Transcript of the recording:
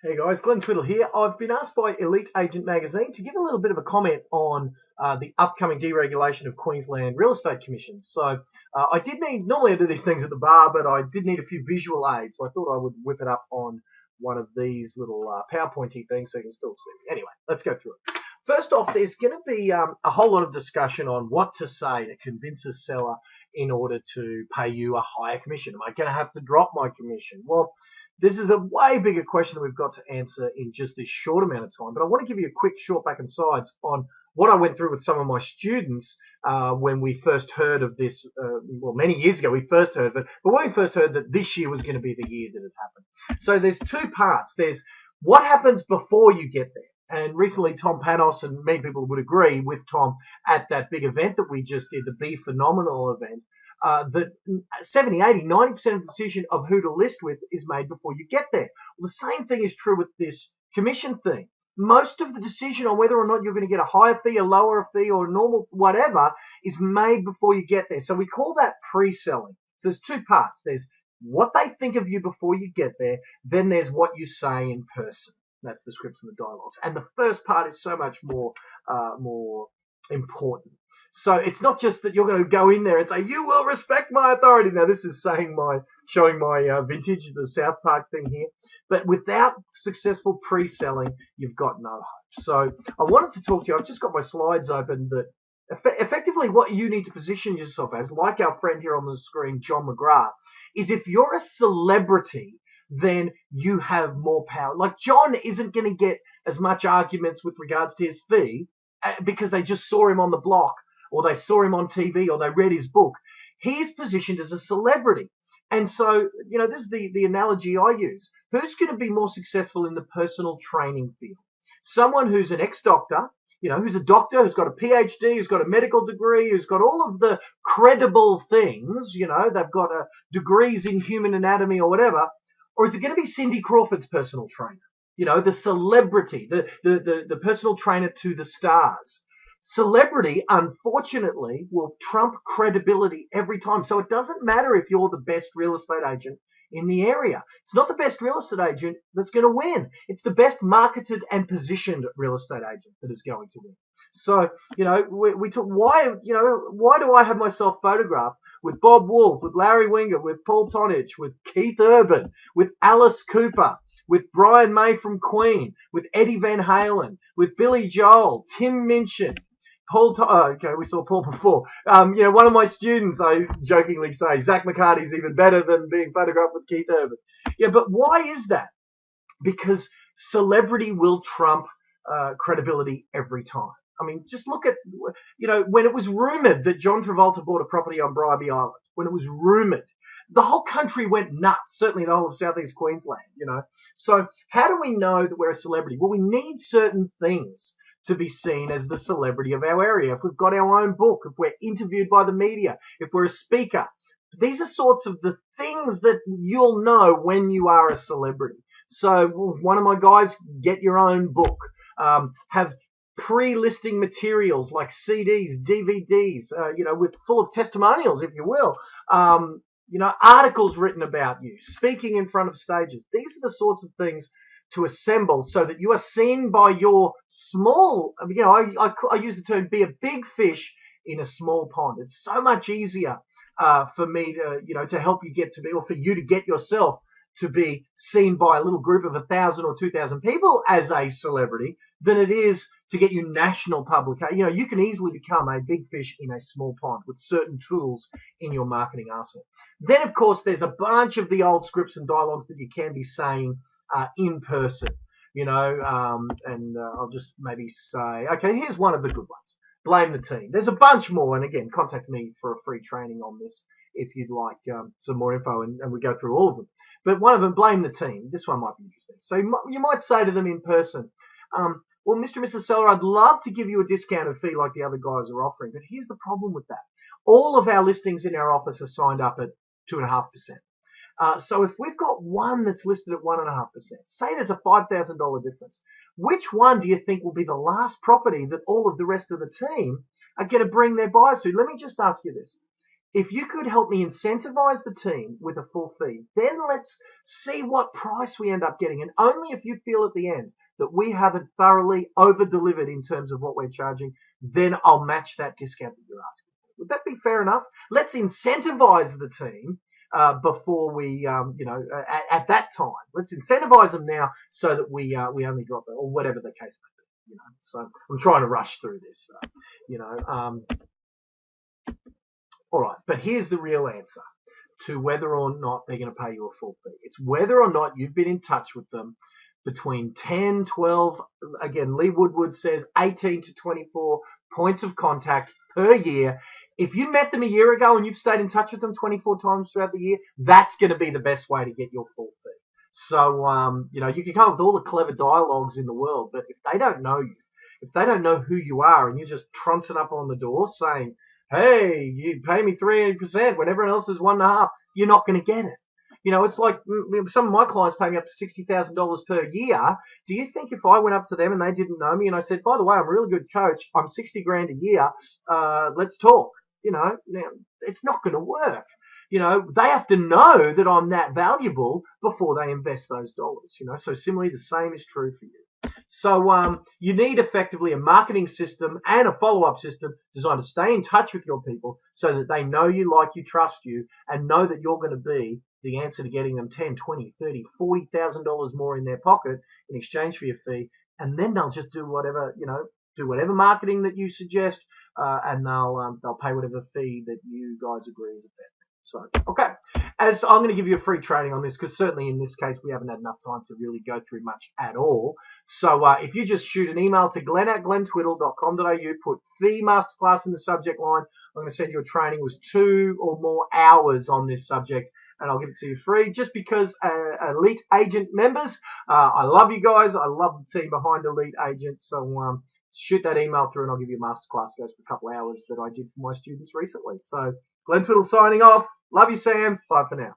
Hey guys, Glenn Twiddle here. I've been asked by Elite Agent Magazine to give a little bit of a comment on the upcoming deregulation of Queensland real estate commissions. I did need, normally I do these things at the bar, but I did need a few visual aids. So I thought I would whip it up on one of these little PowerPointy things so you can still see me. Anyway, let's go through it. First off, there's going to be a whole lot of discussion on what to say to convince a seller in order to pay you a higher commission. Am I going to have to drop my commission? Well, this is a way bigger question that we've got to answer in just this short amount of time. But I want to give you a quick short back and sides on what I went through with some of my students when we first heard of this. Well, many years ago we first heard of it, but when we first heard that this year was going to be the year that it happened. So there's two parts. There's what happens before you get there. And recently, Tom Panos, and many people would agree with Tom at that big event that we just did, the Be Phenomenal event, that 70, 80, 90% of the decision of who to list with is made before you get there. Well, the same thing is true with this commission thing. Most of the decision on whether or not you're going to get a higher fee, a lower fee, or a normal whatever is made before you get there. So we call that pre-selling. So there's two parts. There's what they think of you before you get there. Then there's what you say in person. That's the scripts and the dialogues. And the first part is so much more important. So it's not just that you're going to go in there and say, you will respect my authority. Now, this is showing my vintage, the South Park thing here. But without successful pre-selling, you've got no hope. So I wanted to talk to you. I've just got my slides open that effectively what you need to position yourself as, like our friend here on the screen, John McGrath, is if you're a celebrity, then you have more power. Like John isn't going to get as much arguments with regards to his fee because they just saw him on the block, or they saw him on TV, or they read his book. He's positioned as a celebrity. And so, this is the analogy I use. Who's going to be more successful in the personal training field? Someone who's an ex-doctor, who's a doctor, who's got a PhD, who's got a medical degree, who's got all of the credible things, they've got degrees in human anatomy or whatever, or is it going to be Cindy Crawford's personal trainer? The celebrity, the personal trainer to the stars. Celebrity, unfortunately, will trump credibility every time. So it doesn't matter if you're the best real estate agent in the area. It's not the best real estate agent that's going to win. It's the best marketed and positioned real estate agent that is going to win. So, we took why do I have myself photographed with Bob Wolf, with Larry Wingert, with Paul Tonich, with Keith Urban, with Alice Cooper, with Brian May from Queen, with Eddie Van Halen, with Billy Joel, Tim Minchin, we saw Paul before. One of my students, I jokingly say, Zach McCarty's even better than being photographed with Keith Urban. Yeah, but why is that? Because celebrity will trump credibility every time. I mean, just look at, when it was rumored that John Travolta bought a property on Bribey Island, when it was rumored, the whole country went nuts, certainly the whole of southeast Queensland, So how do we know that we're a celebrity? Well, we need certain things to be seen as the celebrity of our area. If we've got our own book, if we're interviewed by the media, if we're a speaker, these are sorts of the things that you'll know when you are a celebrity. So one of my guys, get your own book, have pre-listing materials like CDs, DVDs, with full of testimonials, if you will, articles written about you, speaking in front of stages. These are the sorts of things to assemble so that you are seen by your small, I use the term be a big fish in a small pond. It's so much easier for me to help you get to be, or for you to get yourself to be seen by a little group of 1,000 or 2,000 people as a celebrity than it is to get you national publication. You can easily become a big fish in a small pond with certain tools in your marketing arsenal. Then, of course, there's a bunch of the old scripts and dialogues that you can be saying in person, and I'll just maybe say, okay, here's one of the good ones. Blame the team. There's a bunch more, and again, contact me for a free training on this if you'd like some more info, and we go through all of them. But one of them, blame the team. This one might be interesting. So you might say to them in person, well, Mr. and Mrs. Seller, I'd love to give you a discounted fee like the other guys are offering, but here's the problem with that. All of our listings in our office are signed up at 2.5%. So if we've got one that's listed at 1.5%, say there's a $5,000 difference, which one do you think will be the last property that all of the rest of the team are going to bring their buyers to? Let me just ask you this. if you could help me incentivize the team with a full fee, then let's see what price we end up getting. And only if you feel at the end that we haven't thoroughly over-delivered in terms of what we're charging, then I'll match that discount that you're asking. Would that be fair enough? Let's incentivize the team before we, at that time. Let's incentivize them now so that we only drop it, or whatever the case may be. So I'm trying to rush through this. All right, but here's the real answer to whether or not they're going to pay you a full fee. It's whether or not you've been in touch with them between 10, 12, again, Lee Woodward says 18 to 24 points of contact per year. If you met them a year ago and you've stayed in touch with them 24 times throughout the year, that's going to be the best way to get your full fee. So, you can come up with all the clever dialogues in the world, but if they don't know you, if they don't know who you are and you're just trouncing up on the door saying, hey, you pay me 300% when everyone else is 1.5%, you're not going to get it. It's like some of my clients pay me up to $60,000 per year. Do you think if I went up to them and they didn't know me and I said, by the way, I'm a really good coach, I'm 60 grand a year, let's talk. Now it's not going to work. They have to know that I'm that valuable before they invest those dollars. So similarly, the same is true for you. So you need effectively a marketing system and a follow-up system designed to stay in touch with your people so that they know you, like you, trust you, and know that you're going to be the answer to getting them $10, $20, $30, $40,000 more in their pocket in exchange for your fee, and then they'll just do whatever marketing that you suggest, and they'll pay whatever fee that you guys agree is a fair thing. So, okay. As I'm going to give you a free training on this, because certainly in this case we haven't had enough time to really go through much at all. So if you just shoot an email to glenn@glenntwiddle.com.au, put fee masterclass in the subject line, I'm going to send you a training with 2 or more hours on this subject, and I'll give it to you free just because Elite Agent members, I love you guys. I love the team behind Elite Agent. So shoot that email through and I'll give you a masterclass. It goes for a couple of hours that I did for my students recently. So Glenn Twiddle signing off. Love you, Sam. Bye for now.